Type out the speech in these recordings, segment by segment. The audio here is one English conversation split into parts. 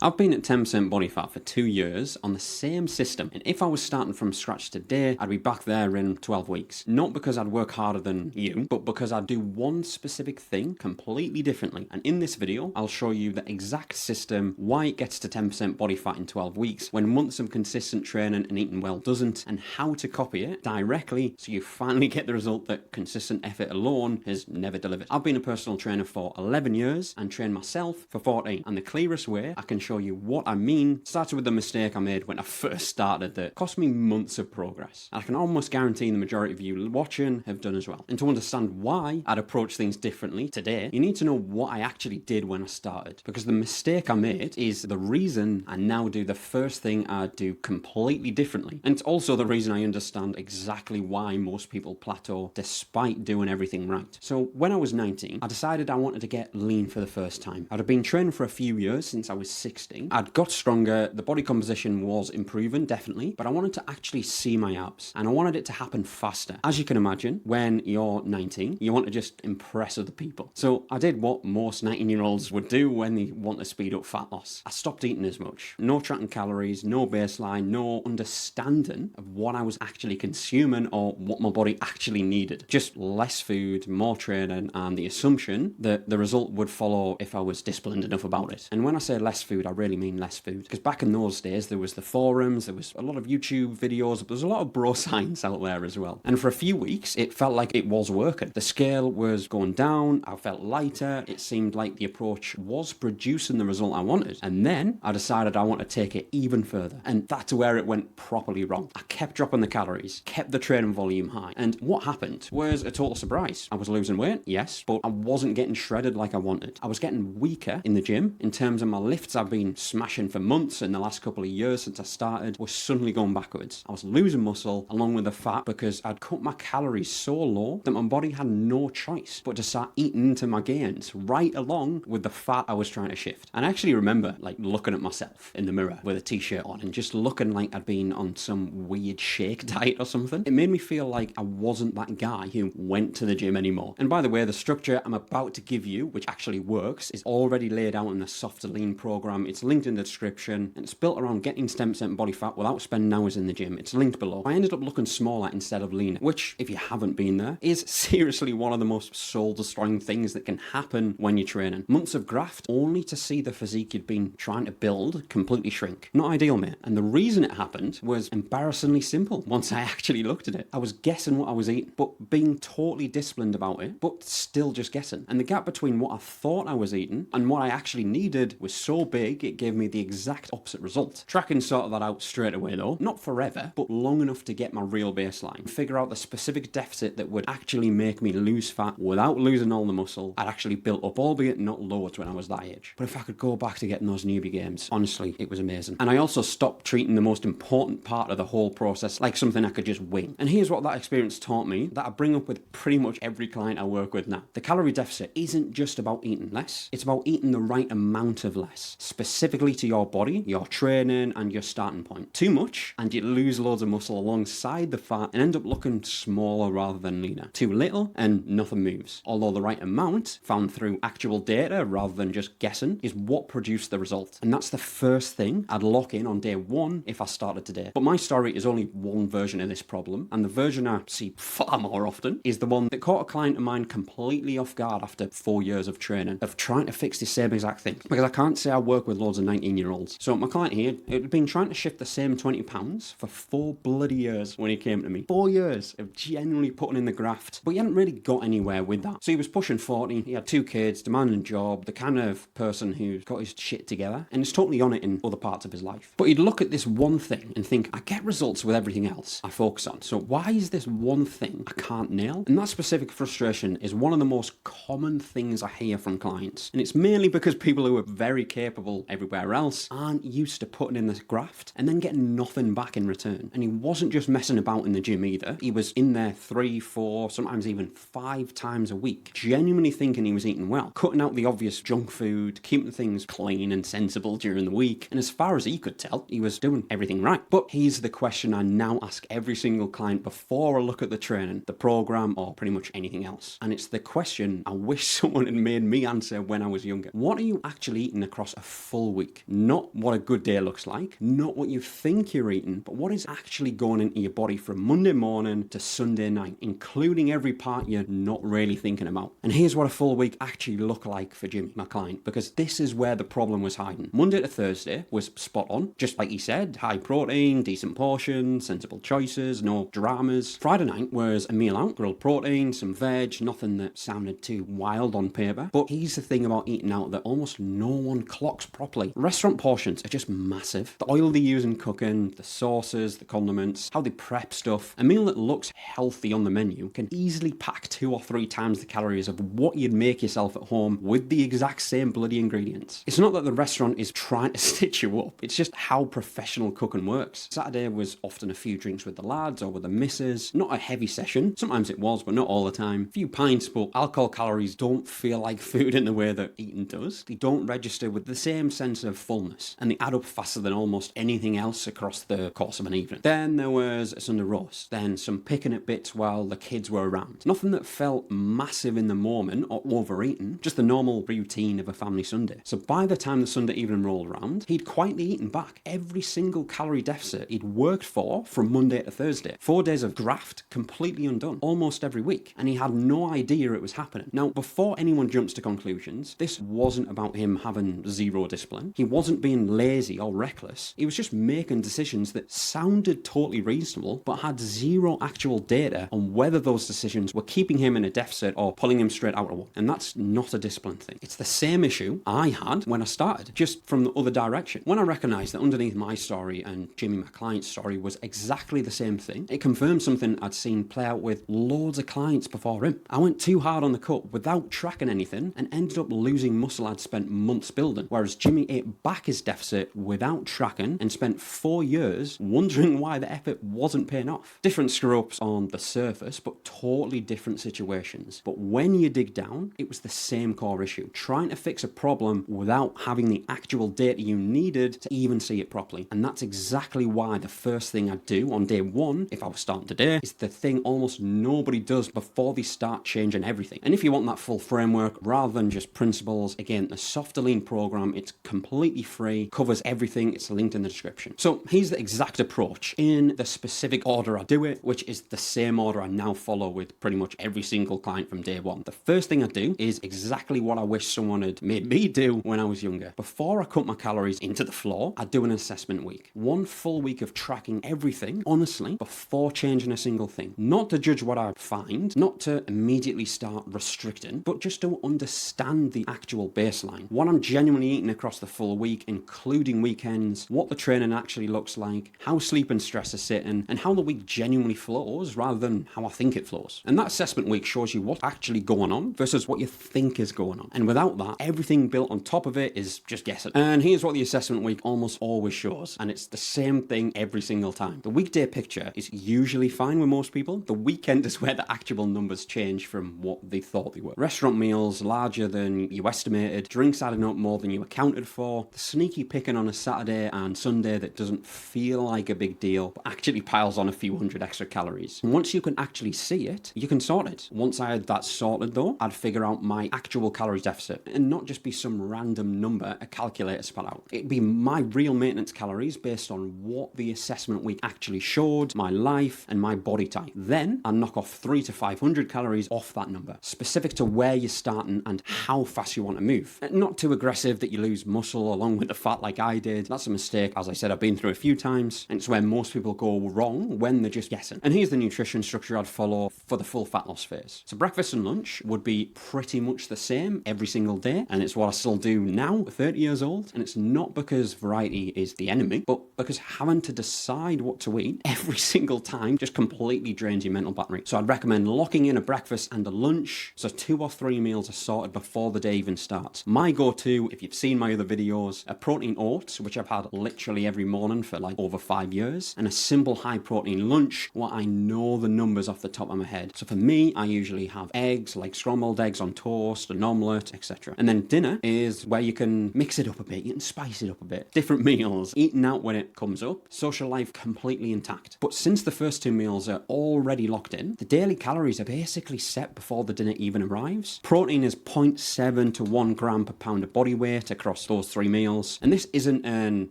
I've been at 10% body fat for 2 years on the same system, and if I was starting from scratch today, I'd be back there in 12 weeks. Not because I'd work harder than you, but because I'd do one specific thing completely differently. And in this video, I'll show you the exact system, why it gets to 10% body fat in 12 weeks, when months of consistent training and eating well doesn't, and how to copy it directly so you finally get the result that consistent effort alone has never delivered. I've been a personal trainer for 11 years and trained myself for 14, and the clearest way I can show you what I mean started with the mistake I made when I first started that cost me months of progress. I can almost guarantee the majority of you watching have done as well. And to understand why I'd approach things differently today, you need to know what I actually did when I started. Because the mistake I made is the reason I now do the first thing I do completely differently. And it's also the reason I understand exactly why most people plateau despite doing everything right. So when I was 19, I decided I wanted to get lean for the first time. I'd have been training for a few years since I was 16. I'd got stronger, the body composition was improving, definitely, but I wanted to actually see my abs, and I wanted it to happen faster. As you can imagine, when you're 19, you want to just impress other people. So I did what most 19-year-olds would do when they want to speed up fat loss. I stopped eating as much. No tracking calories, no baseline, no understanding of what I was actually consuming or what my body actually needed. Just less food, more training, and the assumption that the result would follow if I was disciplined enough about it. And when I say less food, I really mean less food. Because back in those days, there was the forums, there was a lot of YouTube videos, but there's a lot of bro science out there as well. And for a few weeks, it felt like it was working. The scale was going down, I felt lighter, it seemed like the approach was producing the result I wanted. And then I decided I want to take it even further. And that's where it went properly wrong. I kept dropping the calories, kept the training volume high. And what happened was a total surprise. I was losing weight, yes, but I wasn't getting shredded like I wanted. I was getting weaker in the gym in terms of my lifts I've been smashing for months in the last couple of years since I started was suddenly going backwards. I was losing muscle along with the fat because I'd cut my calories so low that my body had no choice but to start eating into my gains right along with the fat I was trying to shift. And I actually remember looking at myself in the mirror with a t-shirt on and just looking like I'd been on some weird shake diet or something. It made me feel like I wasn't that guy who went to the gym anymore. And by the way, the structure I'm about to give you, which actually works, is already laid out in the Soft to Lean program. It's linked in the description, and it's built around getting 10% body fat without spending hours in the gym. It's linked below. I ended up looking smaller instead of leaner, which, if you haven't been there, is seriously one of the most soul-destroying things that can happen when you're training. Months of graft only to see the physique you'd been trying to build completely shrink. Not ideal, mate. And the reason it happened was embarrassingly simple once I actually looked at it. I was guessing what I was eating, but being totally disciplined about it, but still just guessing. And the gap between what I thought I was eating and what I actually needed was so big, it gave me the exact opposite result. Tracking sorted that out straight away though, not forever, but long enough to get my real baseline. Figure out the specific deficit that would actually make me lose fat without losing all the muscle I'd actually built up, albeit not loads when I was that age. But if I could go back to getting those newbie gains, honestly, it was amazing. And I also stopped treating the most important part of the whole process like something I could just wing. And here's what that experience taught me that I bring up with pretty much every client I work with now. The calorie deficit isn't just about eating less, it's about eating the right amount of less, specifically to your body, your training, and your starting point. Too much, and you lose loads of muscle alongside the fat and end up looking smaller rather than leaner. Too little, and nothing moves. Although the right amount, found through actual data rather than just guessing, is what produced the result. And that's the first thing I'd lock in on day one if I started today. But my story is only one version of this problem, and the version I see far more often is the one that caught a client of mine completely off guard after 4 years of training, of trying to fix the same exact thing. Because I can't say I work with loads of 19-year-olds. So my client here, had been trying to shift the same 20 pounds for 4 bloody years when he came to me. 4 years of genuinely putting in the graft, but he hadn't really got anywhere with that. So he was pushing 40, he had 2 kids, demanding job, the kind of person who's got his shit together, and is totally on it in other parts of his life. But he'd look at this one thing and think, I get results with everything else I focus on. So why is this one thing I can't nail? And that specific frustration is one of the most common things I hear from clients. And it's mainly because people who are very capable everywhere else aren't used to putting in this graft and then getting nothing back in return. And he wasn't just messing about in the gym either. He was in there 3, 4, sometimes even 5 times a week, genuinely thinking he was eating well, cutting out the obvious junk food, keeping things clean and sensible during the week. And as far as he could tell, he was doing everything right. But here's the question I now ask every single client before I look at the training, the program, or pretty much anything else. And it's the question I wish someone had made me answer when I was younger. What are you actually eating across a full week. Not what a good day looks like, not what you think you're eating, but what is actually going into your body from Monday morning to Sunday night, including every part you're not really thinking about. And here's what a full week actually looked like for Jimmy, my client, because this is where the problem was hiding. Monday to Thursday was spot on, just like he said, high protein, decent portions, sensible choices, no dramas. Friday night was a meal out, grilled protein, some veg, nothing that sounded too wild on paper. But here's the thing about eating out that almost no one clocks properly. Restaurant portions are just massive. The oil they use in cooking, the sauces, the condiments, how they prep stuff. A meal that looks healthy on the menu can easily pack 2 or 3 times the calories of what you'd make yourself at home with the exact same bloody ingredients. It's not that the restaurant is trying to stitch you up, it's just how professional cooking works. Saturday was often a few drinks with the lads or with the missus. Not a heavy session, sometimes it was, but not all the time. A few pints, but alcohol calories don't feel like food in the way that eating does. They don't register with the same sense of fullness, and they add up faster than almost anything else across the course of an evening. Then there was a Sunday roast, then some picking at bits while the kids were around. Nothing that felt massive in the moment or overeaten, just the normal routine of a family Sunday. So by the time the Sunday evening rolled around, he'd quietly eaten back every single calorie deficit he'd worked for from Monday to Thursday. 4 days of graft completely undone, almost every week, and he had no idea it was happening. Now, before anyone jumps to conclusions, this wasn't about him having zero discipline. He wasn't being lazy or reckless. He was just making decisions that sounded totally reasonable, but had zero actual data on whether those decisions were keeping him in a deficit or pulling him straight out of one. And that's not a discipline thing. It's the same issue I had when I started, just from the other direction. When I recognised that underneath my story and Jimmy, my client's story, was exactly the same thing, it confirmed something I'd seen play out with loads of clients before him. I went too hard on the cut without tracking anything and ended up losing muscle I'd spent months building, whereas Jimmy ate back his deficit without tracking and spent 4 years wondering why the effort wasn't paying off. Different screw-ups on the surface, but totally different situations. But when you dig down, it was the same core issue, trying to fix a problem without having the actual data you needed to even see it properly. And that's exactly why the first thing I'd do on day one, if I was starting today, is the thing almost nobody does before they start changing everything. And if you want that full framework, rather than just principles, again, the Softer Lean program, it's completely free, covers everything, it's linked in the description. So here's the exact approach in the specific order I do it, which is the same order I now follow with pretty much every single client from day one. The first thing I do is exactly what I wish someone had made me do when I was younger. Before I cut my calories into the floor, I do an assessment week. 1 full week of tracking everything, honestly, before changing a single thing. Not to judge what I find, not to immediately start restricting, but just to understand the actual baseline. What I'm genuinely eating across the full week, including weekends, what the training actually looks like, how sleep and stress are sitting, and how the week genuinely flows rather than how I think it flows. And that assessment week shows you what's actually going on versus what you think is going on. And without that, everything built on top of it is just guessing. And here's what the assessment week almost always shows, and it's the same thing every single time. The weekday picture is usually fine with most people. The weekend is where the actual numbers change from what they thought they were. Restaurant meals larger than you estimated, drinks adding up more than you accounted for, the sneaky picking on a Saturday and Sunday that doesn't feel like a big deal, but actually piles on a few hundred extra calories. And once you can actually see it, you can sort it. Once I had that sorted though, I'd figure out my actual calories deficit and not just be some random number a calculator spat out. It'd be my real maintenance calories based on what the assessment week actually showed, my life and my body type. Then I'd knock off 300 to 500 calories off that number, specific to where you're starting and how fast you want to move. Not too aggressive that you lose muscle along with the fat like I did. That's a mistake, as I said, I've been through a few times, and it's where most people go wrong when they're just guessing. And here's the nutrition structure I'd follow for the full fat loss phase. So breakfast and lunch would be pretty much the same every single day, and it's what I still do now at 30 years old. And it's not because variety is the enemy, but because having to decide what to eat every single time just completely drains your mental battery. So I'd recommend locking in a breakfast and a lunch, so 2 or 3 meals are sorted before the day even starts. My go-to, if you've seen my other videos, are protein oats, which I've had literally every morning for like over 5 years, and a simple high protein lunch where I know the numbers off the top of my head. So for me, I usually have eggs, like scrambled eggs on toast, an omelette, etc. And then dinner is where you can mix it up a bit, you can spice it up a bit. Different meals, eating out when it comes up, social life completely intact. But since the first 2 meals are already locked in, the daily calories are basically set before the dinner even arrives. Protein is 0.7 to 1 gram per pound of body weight across across those 3 meals. And this isn't an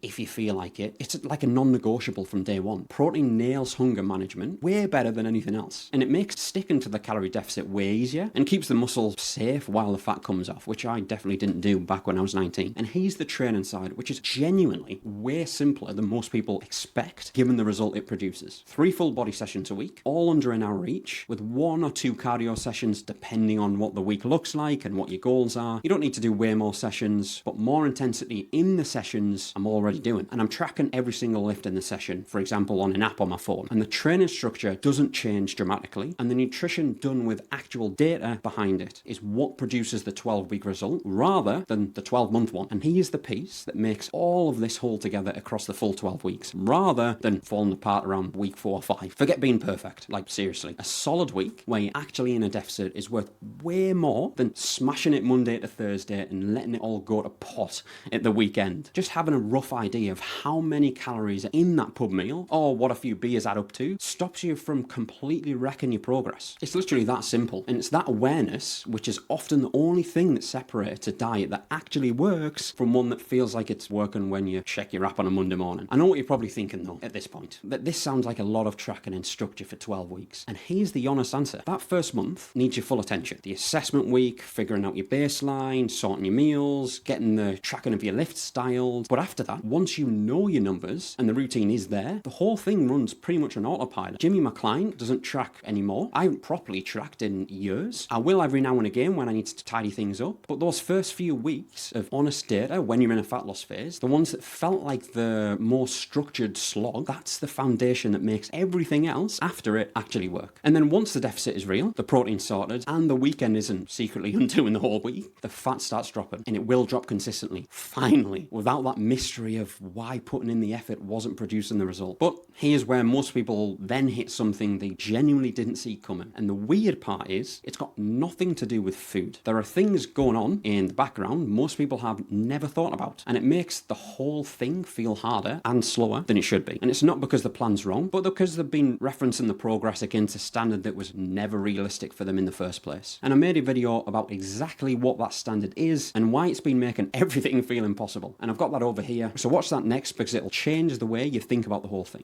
if you feel like it, it's like a non-negotiable from day one. Protein nails hunger management way better than anything else. And it makes sticking to the calorie deficit way easier and keeps the muscle safe while the fat comes off, which I definitely didn't do back when I was 19. And here's the training side, which is genuinely way simpler than most people expect given the result it produces. 3 full body sessions a week, all under an hour each, with 1 or 2 cardio sessions depending on what the week looks like and what your goals are. You don't need to do way more sessions, but more intensity in the sessions I'm already doing. And I'm tracking every single lift in the session, for example, on an app on my phone. And the training structure doesn't change dramatically, and the nutrition done with actual data behind it is what produces the 12-week result rather than the 12-month one. And here's the piece that makes all of this hold together across the full 12 weeks rather than falling apart around week 4 or 5. Forget being perfect. Like, seriously, a solid week where you're actually in a deficit is worth way more than smashing it Monday to Thursday and letting it all go to pot at the weekend. Just having a rough idea of how many calories are in that pub meal or what a few beers add up to stops you from completely wrecking your progress. It's literally that simple. And it's that awareness which is often the only thing that separates a diet that actually works from one that feels like it's working when you check your app on a Monday morning. I know what you're probably thinking though at this point, that this sounds like a lot of tracking and structure for 12 weeks. And here's the honest answer. That first month needs your full attention. The assessment week, figuring out your baseline, sorting your meals, getting the tracking of your lift styles. But after that, once you know your numbers and the routine is there, the whole thing runs pretty much on autopilot. Jimmy, my client, doesn't track anymore. I haven't properly tracked in years. I will every now and again when I need to tidy things up. But those first few weeks of honest data when you're in a fat loss phase, the ones that felt like the more structured slog, that's the foundation that makes everything else after it actually work. And then once the deficit is real, the protein's sorted, and the weekend isn't secretly undoing the whole week, the fat starts dropping. And it will drop consistently. Finally, without that mystery of why putting in the effort wasn't producing the result. But here's where most people then hit something they genuinely didn't see coming. And the weird part is, it's got nothing to do with food. There are things going on in the background most people have never thought about. And it makes the whole thing feel harder and slower than it should be. And it's not because the plan's wrong, but because they've been referencing the progress against a standard that was never realistic for them in the first place. And I made a video about exactly what that standard is and why it's been making everything feel impossible. And I've got that over here. So watch that next because it'll change the way you think about the whole thing.